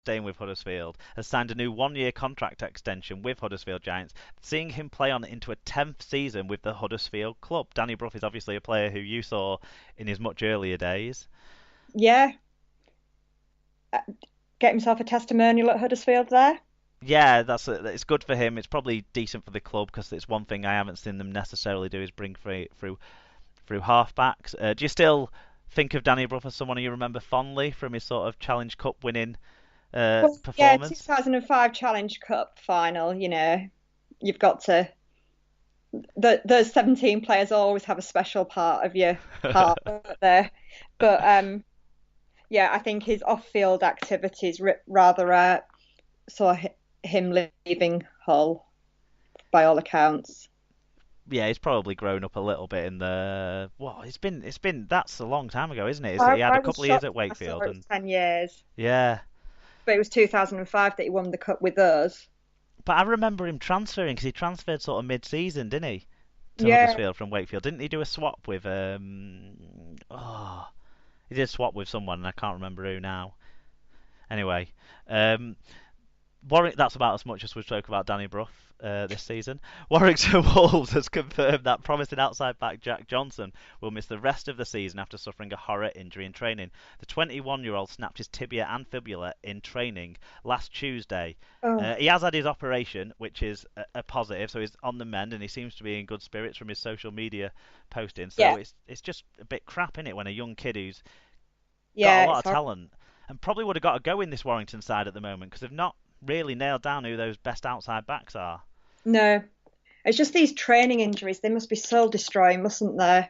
staying with Huddersfield, has signed a new one-year contract extension with Huddersfield Giants, seeing him play on into a 10th season with the Huddersfield club. Danny Brough is obviously a player who you saw in his much earlier days. Yeah, uh, get himself a testimonial at Huddersfield there. Yeah, it's good for him. It's probably decent for the club because it's one thing I haven't seen them necessarily do is bring through halfbacks. Do you still think of Danny Brough as someone you remember fondly from his sort of Challenge Cup winning Well, yeah, performance? 2005 Challenge Cup final, you've got to, those 17 players always have a special part of your heart, don't they? But yeah, I think his off-field activities rather saw him leaving Hull by all accounts. Yeah, he's probably grown up a little bit in the. Well, it's been that's a long time ago, isn't it? He had I a was couple of years shocked at when I saw Wakefield, it was and 10 years, yeah. but it was 2005 that he won the cup with us. But I remember him transferring because he transferred sort of mid-season, didn't he, to Yeah, Huddersfield from Wakefield? Didn't he do a swap with Oh, he did swap with someone, and I can't remember who now. Anyway, um, Warwick. That's about as much as we spoke about Danny Brough this season. Warwickshire Wolves has confirmed that promising outside back Jack Johnson will miss the rest of the season after suffering a horror injury in training. The 21-year-old snapped his tibia and fibula in training last Tuesday. oh, He has had his operation, which is a positive, so he's on the mend, and he seems to be in good spirits from his social media posting. So yeah, it's just a bit crap, is it, when a young kid who's got a yeah, lot it's of horrible. talent and probably would have got a go in this Warrington side at the moment because they've not really nailed down who those best outside backs are. No, it's just these training injuries. They must be soul destroying, mustn't they?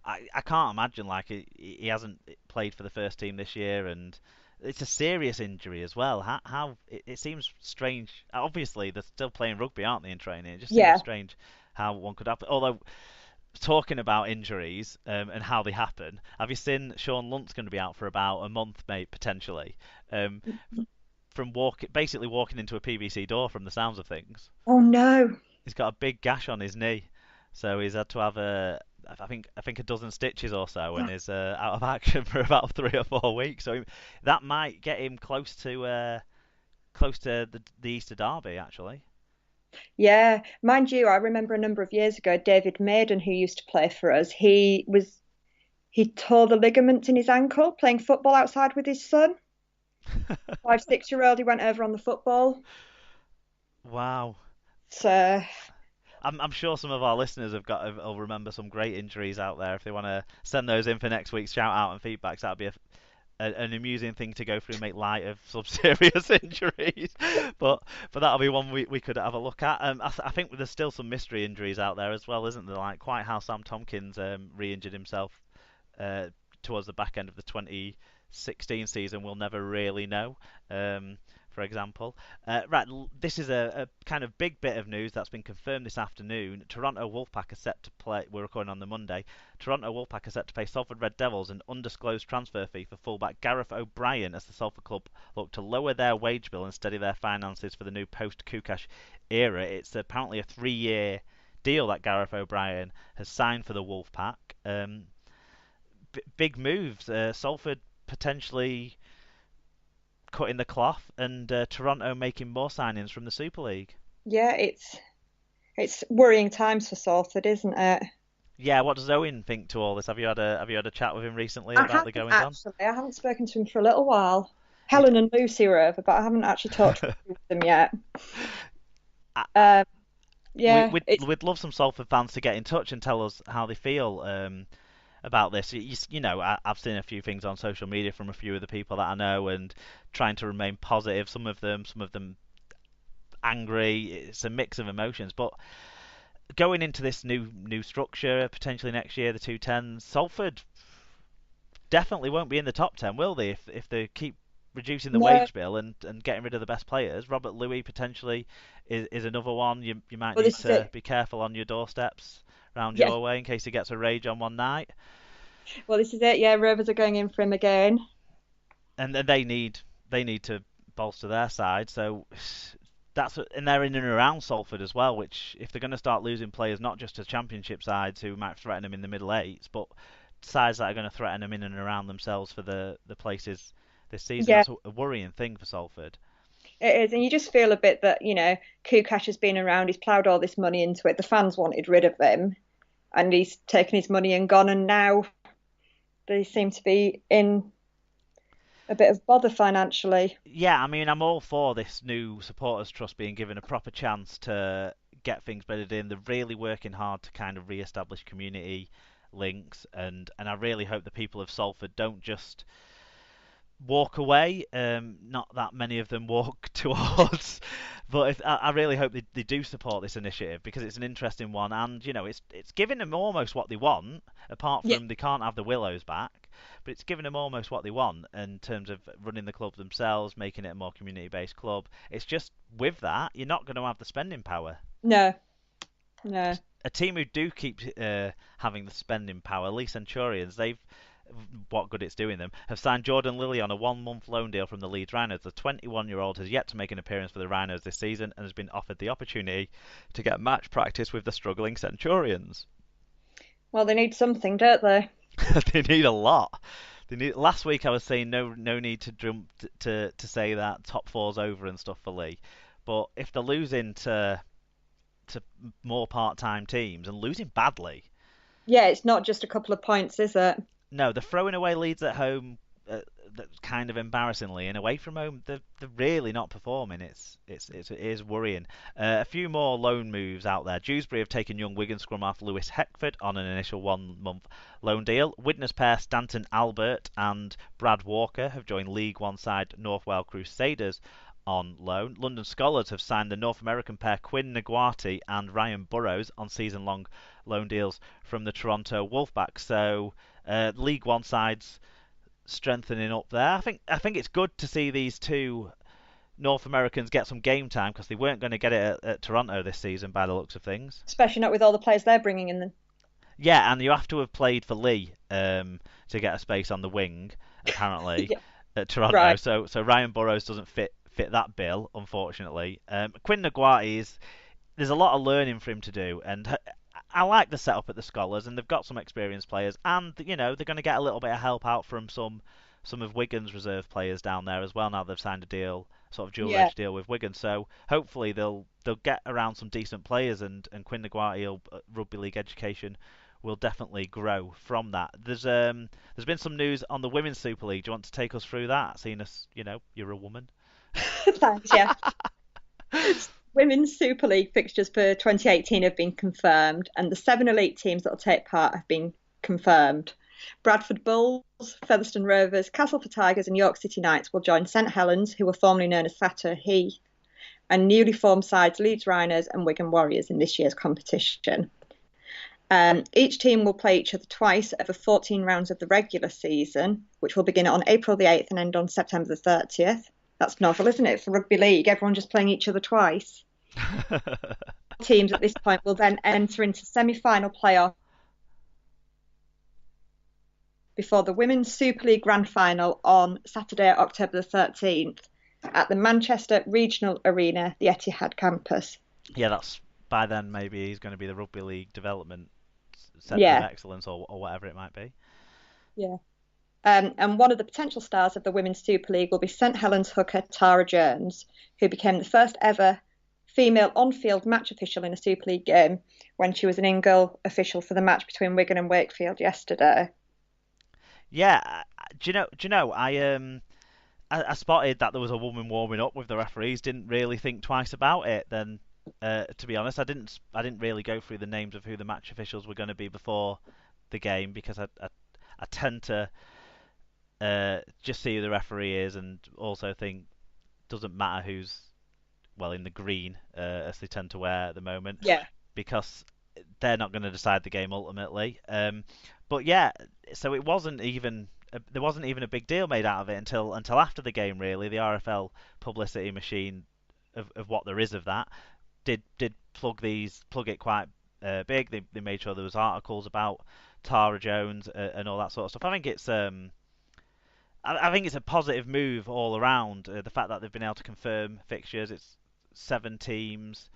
I can't imagine like he hasn't played for the first team this year, and it's a serious injury as well. How it seems strange. Obviously, they're still playing rugby, aren't they, in training? It just seems Yeah, strange how one could happen. Although talking about injuries and how they happen, have you seen Sean Lunt's going to be out for about a month, mate, potentially, um, from basically walking into a PVC door from the sounds of things. oh no. He's got a big gash on his knee, so he's had to have I think a dozen stitches or so, and is out of action for about 3 or 4 weeks. So that might get him close to the Easter Derby, actually. Yeah, mind you, I remember a number of years ago, David Maiden, who used to play for us, he tore the ligaments in his ankle playing football outside with his son. 5, 6 year old, he went over on the football. Wow. So I'm sure some of our listeners will remember some great injuries out there. If they want to send those in for next week's shout out and feedbacks, that'd be an amusing thing to go through and make light of some serious injuries. But that'll be one we could have a look at. I think there's still some mystery injuries out there as well, isn't there? Like quite how Sam Tompkins re-injured himself uh, towards the back end of the 2016 season, we'll never really know. For example. Right, this is a kind of big bit of news that's been confirmed this afternoon. Toronto Wolfpack are set to play. We're recording on the Monday. Toronto Wolfpack are set to pay Salford Red Devils an undisclosed transfer fee for fullback Gareth O'Brien as the Salford club look to lower their wage bill and steady their finances for the new post-Kukash era. It's apparently a 3-year deal that Gareth O'Brien has signed for the Wolfpack. Big moves. Salford potentially cutting the cloth, and Toronto making more signings from the Super League. yeah, it's worrying times for Salford, isn't it? Yeah, what does Owen think to all this? Have you had a chat with him recently I about the haven't goings on? actually. I haven't spoken to him for a little while. He's Helen and Lucy were over, but I haven't actually talked to them yet. I, Um, we, yeah, we'd, it's we'd love some Salford fans to get in touch and tell us how they feel about this. I've seen a few things on social media from a few of the people that I know and trying to remain positive. Some of them angry. It's a mix of emotions, but going into this new structure potentially next year, the 210, Salford definitely won't be in the top 10, will they? If they keep reducing the no. wage bill and getting rid of the best players, Robert Louis potentially is another one. You might Well, need this is to it. be careful on your doorsteps round Yeah. your way in case he gets a rage on one night. Well, this is it. Yeah, Rovers are going in for him again. And then they need to bolster their side. So and they're in and around Salford as well. Which if they're going to start losing players, not just to Championship sides who might threaten them in the middle eights, but sides that are going to threaten them in and around themselves for the places this season. Yeah, That's a worrying thing for Salford. it is. And you just feel a bit that, Kukash has been around, he's ploughed all this money into it. The fans wanted rid of him and he's taken his money and gone. And now they seem to be in a bit of bother financially. Yeah, I mean, I'm all for this new supporters trust being given a proper chance to get things bedded in. They're really working hard to kind of re-establish community links, and I really hope the people of Salford don't just walk away. Not that many of them walk towards, but I really hope they do support this initiative because it's an interesting one, and it's giving them almost what they want. Apart Yeah. from they can't have the Willows back, but it's giving them almost what they want in terms of running the club themselves, making it a more community-based club. It's just with that, you're not going to have the spending power. No, no. A team who do keep having the spending power, Lee Centurions, they've what good it's doing them, have signed Jordan Lilly on a 1 month loan deal from the Leeds Rhinos. The 21-year-old has yet to make an appearance for the Rhinos this season and has been offered the opportunity to get match practice with the struggling Centurions. Well, they need something, don't they? They need a lot. They need. Last week I was saying no need to jump to say that top four's over and stuff for Lee, but if they're losing to more part-time teams and losing badly. Yeah, it's not just a couple of points, is it? No, they're throwing away leads at home, kind of embarrassingly, and away from home they're really not performing. It is worrying. A few more loan moves out there. Dewsbury have taken young Wigan scrum half Lewis Heckford on an initial 1 month loan deal. Widnes pair Stanton Albert and Brad Walker have joined League One side North Wales Crusaders on loan. London Scholars have signed the North American pair Quinn Naguati and Ryan Burrows on season-long loan deals from the Toronto Wolfpack. So League One sides strengthening up there. I think it's good to see these two North Americans get some game time because they weren't going to get it at Toronto this season by the looks of things. Especially not with all the players they're bringing in. Then. Yeah, and you have to have played for Lee to get a space on the wing apparently Yeah, at Toronto. right. So Ryan Burrows doesn't fit that bill unfortunately. Quinn Naguati is there's a lot of learning for him to do, and I like the setup at the Scholars, and they've got some experienced players, and they're going to get a little bit of help out from some of Wigan's reserve players down there as well. Now they've signed a deal, sort of dual Yeah. edge deal with Wigan, so hopefully they'll get around some decent players, and Quinn Naguati rugby league education will definitely grow from that. There's been some news on the Women's Super League. Do you want to take us through that? Seeing as you're a woman. Thanks, yeah. Women's Super League fixtures for 2018 have been confirmed, and the 7 elite teams that will take part have been confirmed. Bradford Bulls, Featherstone Rovers, Castleford Tigers, and York City Knights will join St Helens, who were formerly known as Satter Heath, and newly formed sides Leeds Rhinos and Wigan Warriors in this year's competition. Each team will play each other twice over 14 rounds of the regular season, which will begin on April the 8th and end on September the 30th. That's novel, isn't it, for rugby league? Everyone just playing each other twice. Teams at this point will then enter into semi-final playoff before the Women's Super League Grand Final on Saturday, October the 13th at the Manchester Regional Arena, the Etihad campus. Yeah, that's by then maybe he's going to be the Rugby League Development Centre of Yeah, Excellence or whatever it might be. yeah. And one of the potential stars of the Women's Super League will be St Helens hooker Tara Jones, who became the first ever female on-field match official in a Super League game when she was an in-goal official for the match between Wigan and Wakefield yesterday. Yeah, do you know? I spotted that there was a woman warming up with the referees. Didn't really think twice about it. Then, to be honest, I didn't really go through the names of who the match officials were going to be before the game because I tend to just see who the referee is and also think doesn't matter who's well in the green as they tend to wear at the moment Yeah. because they're not going to decide the game ultimately. But yeah, so it wasn't even there wasn't even a big deal made out of it until after the game. Really, the RFL publicity machine of what there is of that did plug it quite big. They made sure there was articles about Tara Jones and all that sort of stuff. I think it's a positive move all around. The fact that they've been able to confirm fixtures. It's 7 teams.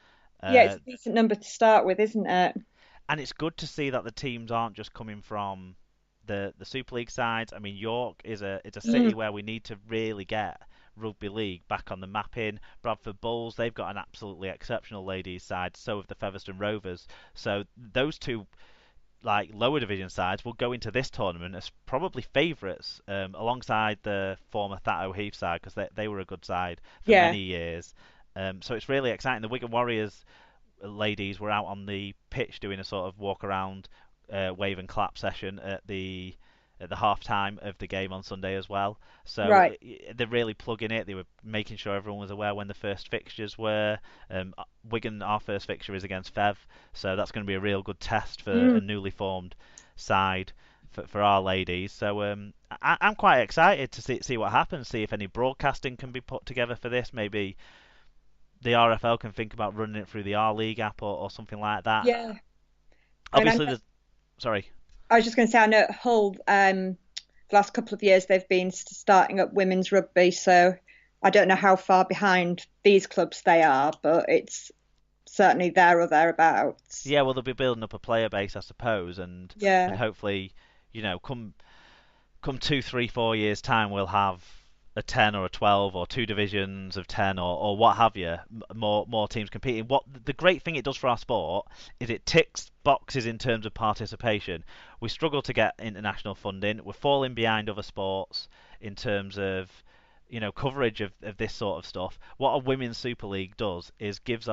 Yeah, it's Uh, a decent number to start with, isn't it? and it's good to see that the teams aren't just coming from the Super League sides. I mean, York is a Mm, city where we need to really get rugby league back on the map in. Bradford Bulls, they've got an absolutely exceptional ladies side. So have the Featherstone Rovers. So those two like lower division sides will go into this tournament as probably favourites alongside the former Thatto Heath side because they were a good side for yeah, many years. So it's really exciting. The Wigan Warriors ladies were out on the pitch doing a sort of walk around, wave and clap session at the half time of the game on Sunday as well. So right. they're really plugging it. They were making sure everyone was aware when the first fixtures were. Wigan, our first fixture is against Fev, so that's going to be a real good test for Mm, a newly formed side for our ladies. So I'm quite excited to see what happens. See if any broadcasting can be put together for this. Maybe the RFL can think about running it through the R League app or something like that. yeah. I mean, Obviously, there's sorry. I was just going to say, I know at Hull, the last couple of years they've been starting up women's rugby, so I don't know how far behind these clubs they are, but it's certainly there or thereabouts. Yeah, well, they'll be building up a player base, I suppose, and Yeah, hopefully, come 2, 3, 4 years time, we'll have a 10 or a 12 or two divisions of 10 or what have you, more teams competing. What the great thing it does for our sport is it ticks boxes in terms of participation. We struggle to get international funding. We're falling behind other sports in terms of coverage of this sort of stuff. What a women's Super League does is gives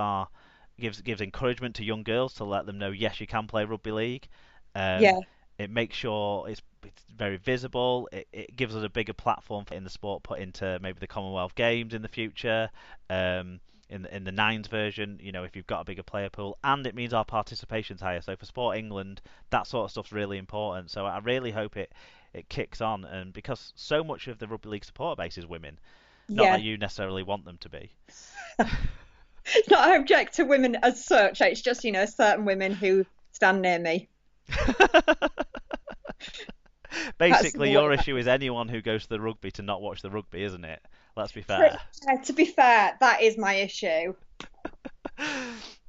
encouragement to young girls to let them know yes you can play rugby league. Um, yeah, it makes sure it's very visible. It gives us a bigger platform in the sport, put into maybe the Commonwealth Games in the future. In the nines version, if you've got a bigger player pool, and it means our participation's higher. So for Sport England, that sort of stuff's really important. So I really hope it kicks on, and because so much of the rugby league supporter base is women, not yeah. that you necessarily want them to be. It's not I object to women as such. It's just, certain women who stand near me. That's the Basically, way your that issue is anyone who goes to the rugby to not watch the rugby, isn't it? Let's be pretty, fair. to be fair, that is my issue.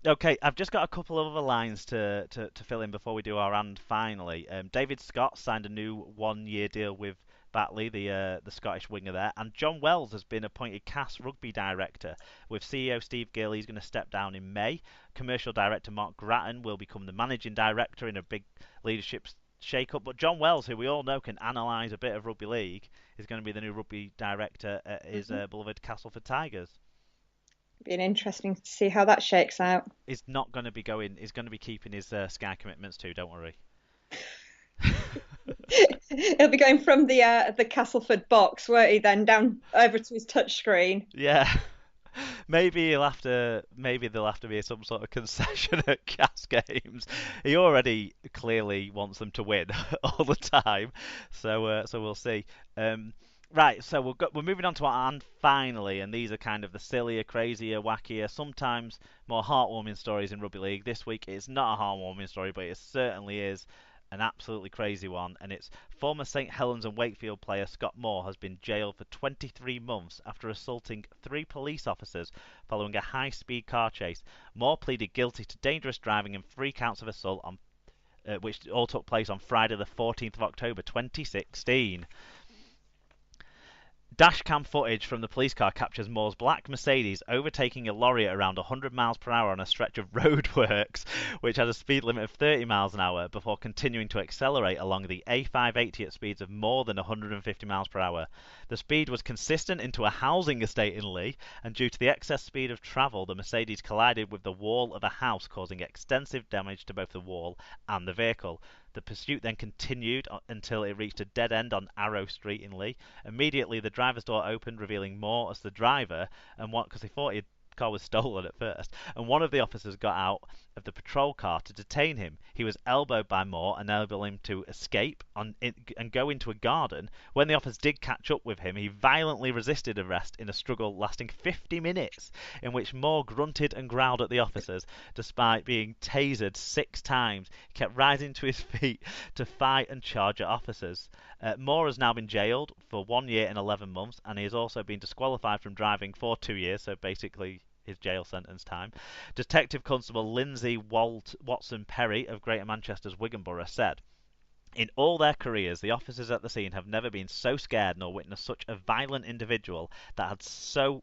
Okay, I've just got a couple of other lines to fill in before we do our and finally. David Scott signed a new 1 year deal with Batley, the Scottish winger there, and John Wells has been appointed CAS rugby director. With CEO Steve Gill, he's going to step down in May. Commercial director Mark Grattan will become the managing director in a big leadership shake-up. But John Wells, who we all know can analyse a bit of rugby league, is going to be the new rugby director at his Mhm. beloved Castleford Tigers. Being interesting to see how that shakes out. Is not going to be going. Is going to be keeping his Sky commitments too. Don't worry. He'll be going from the Castleford box, won't he, then down over to his touchscreen. Yeah. Maybe he'll have to. Maybe there'll have to be some sort of concession at Cas games. He already clearly wants them to win all the time, so we'll see. Right, so we're moving on to our and finally, and these are kind of the sillier, crazier, wackier, sometimes more heartwarming stories in rugby league. This week it's not a heartwarming story, but it certainly is an absolutely crazy one, and it's former St Helens and Wakefield player Scott Moore has been jailed for 23 months after assaulting three police officers following a high-speed car chase. Moore pleaded guilty to dangerous driving and 3 counts of assault, which all took place on Friday, the 14th of October 2016. Dashcam footage from the police car captures Moore's black Mercedes overtaking a lorry at around 100 miles per hour on a stretch of roadworks, which had a speed limit of 30 miles an hour, before continuing to accelerate along the A580 at speeds of more than 150 miles per hour. The speed was consistent into a housing estate in Lee, and due to the excess speed of travel, the Mercedes collided with the wall of a house, causing extensive damage to both the wall and the vehicle. The pursuit then continued until it reached a dead end on Arrow Street in Lee. Immediately, the driver's door opened, revealing Moore as the driver, and because they thought his car was stolen at first, and one of the officers got out of the patrol car to detain him. He was elbowed by Moore, enabling him to escape and go into a garden. When the officers did catch up with him, he violently resisted arrest in a struggle lasting 50 minutes, in which Moore grunted and growled at the officers, despite being tasered 6 times. He kept rising to his feet to fight and charge at officers. Moore has now been jailed for 1 year and 11 months, and he has also been disqualified from driving for 2 years, so basically his jail sentence time. Detective Constable Lindsay Watson Perry of Greater Manchester's Wigan Borough said, In all their careers, the officers at the scene have never been so scared nor witnessed such a violent individual that had so